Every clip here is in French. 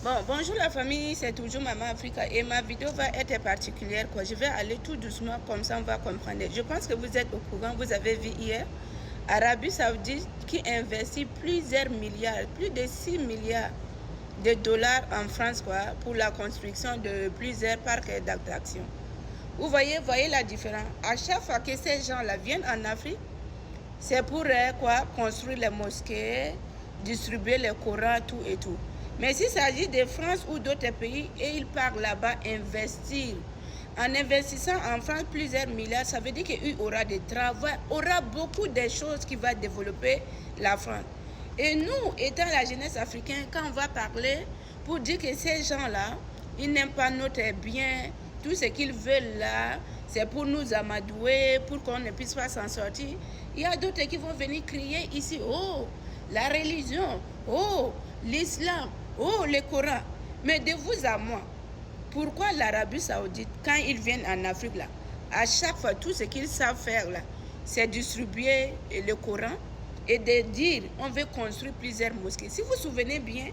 Bon, bonjour la famille, c'est toujours Maman Africa et ma vidéo va être particulière quoi. Je vais aller tout doucement, comme ça on va comprendre. Je pense que vous êtes au courant, vous avez vu hier, Arabie Saoudite qui investit plusieurs milliards, plus de 6 milliards de dollars en France quoi, pour la construction de plusieurs parcs d'attractions. Vous voyez la différence. À chaque fois que ces gens-là viennent en Afrique, c'est pour quoi, construire les mosquées, distribuer les Corans, tout et tout. Mais s'il s'agit de France ou d'autres pays et ils partent là-bas investir, en investissant en France plusieurs milliards, ça veut dire qu'il y aura des travaux, aura beaucoup de choses qui vont développer la France. Et nous, étant la jeunesse africaine, quand on va parler pour dire que ces gens-là, ils n'aiment pas notre bien, tout ce qu'ils veulent là, c'est pour nous amadouer, pour qu'on ne puisse pas s'en sortir. Il y a d'autres qui vont venir crier ici, oh, la religion, oh, l'islam, oh, le Coran. Mais de vous à moi, pourquoi l'Arabie Saoudite, quand ils viennent en Afrique là, à chaque fois, tout ce qu'ils savent faire là, c'est distribuer le Coran et de dire, on veut construire plusieurs mosquées. Si vous vous souvenez bien,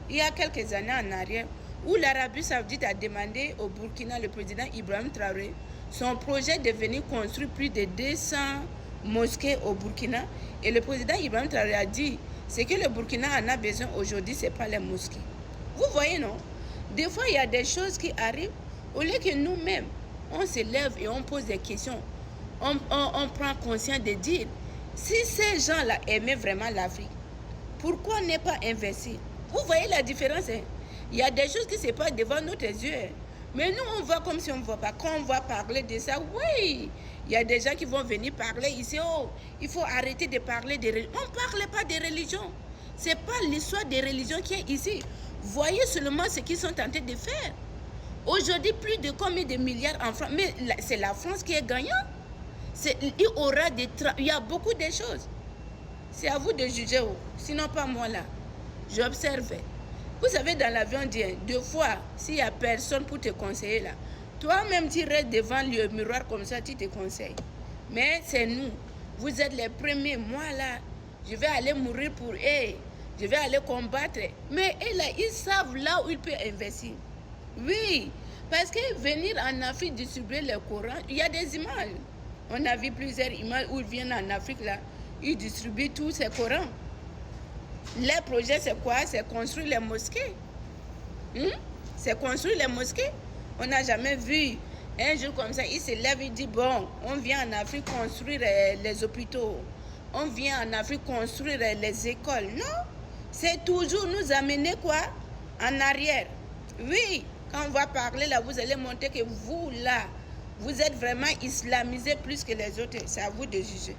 il y a quelques années en arrière, où l'Arabie Saoudite a demandé au Burkina, le président Ibrahim Traoré, son projet de venir construire plus de 200 mosquées au Burkina. Et le président Ibrahim Traoré a dit, ce que le Burkina en a besoin aujourd'hui, ce n'est pas les mosquées. Vous voyez, non? Des fois, il y a des choses qui arrivent, au lieu que nous-mêmes, on se lève et on pose des questions. On prend conscience de dire, si ces gens-là aimaient vraiment l'Afrique, pourquoi ne pas investir? Vous voyez la différence, hein? Il y a des choses qui se passent devant notre yeux. Hein? Mais nous, on voit comme si on ne voit pas. Quand on va parler de ça, oui, il y a des gens qui vont venir parler ici. Oh, il faut arrêter de parler de religion. On ne parle pas de religion. Ce n'est pas l'histoire des religions qui est ici. Voyez seulement ce qu'ils sont tentés de faire. Aujourd'hui, plus de combien de milliards en France? Mais c'est la France qui est gagnante. Il y a beaucoup de choses. C'est à vous de juger. Sinon, pas moi là. J'observe. Vous savez, dans l'avion, on dit, deux fois, s'il n'y a personne pour te conseiller là, toi-même, tu restes devant le miroir comme ça, tu te conseilles. Mais c'est nous. Vous êtes les premiers. Moi là, je vais aller mourir pour eux. Je vais aller combattre. Mais eux là, ils savent là où ils peuvent investir. Oui, parce que venir en Afrique distribuer le Coran, il y a des images. On a vu plusieurs images où ils viennent en Afrique là, ils distribuent tous ces Corans. Les projets, c'est quoi? C'est construire les mosquées. C'est construire les mosquées. On n'a jamais vu un jour comme ça, il se lève, il dit, bon, on vient en Afrique construire les hôpitaux. On vient en Afrique construire les écoles. Non, c'est toujours nous amener quoi? En arrière. Oui, quand on va parler là, vous allez montrer que vous là, vous êtes vraiment islamisés plus que les autres. C'est à vous de juger.